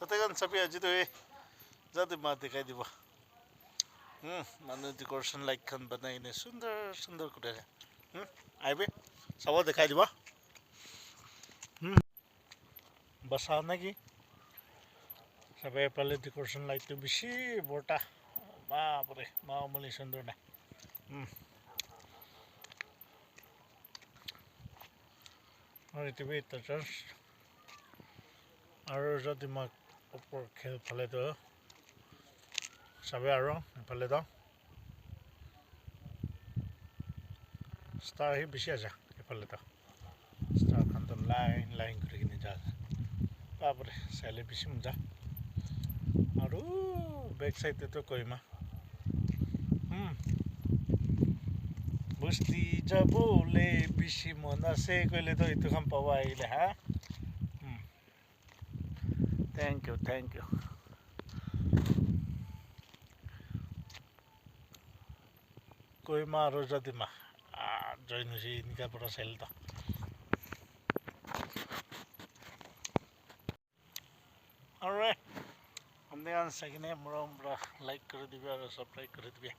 কতক্ষণ চাপি আজি তো যাতে মা দেখাই দিব মানুহ ডেকৰেশ্যন লাইটখন বনাই কিনে সুন্দৰ সুন্দৰ কৰি আহিবি চাব দেখাই দিব বচাও নেকি সবে এফালে ডেকৰেশ্যন লাইটটো বেছি বৰ্তা বাপৰে মামূলি সুন্দৰ নাই আৰু যদি মই ওপৰ খেলফালেতো চাবে আৰু এফালেতো ষ্টাৰ আহি বেছি আছে এফালেতো ষ্টাৰখনতো লাইন লাইন কৰি কিনে যা বাপৰে চাইলে বেছি মজা আৰু বেক চাইডেতো কৰিমা বস্তি যাবলৈ বেছি মন আছে কৰিলেতো এইটোখন পাব আহিলে হা থেংক ইউ কৰিমা আৰু যদি মা জইন হৈছে এনেকুৱা পৰা চাইলেতো আৰু চাই কিনে মৰম পৰা লাইক কৰি দিবি আৰু ছাবস্ক্ৰাইব কৰি দিবি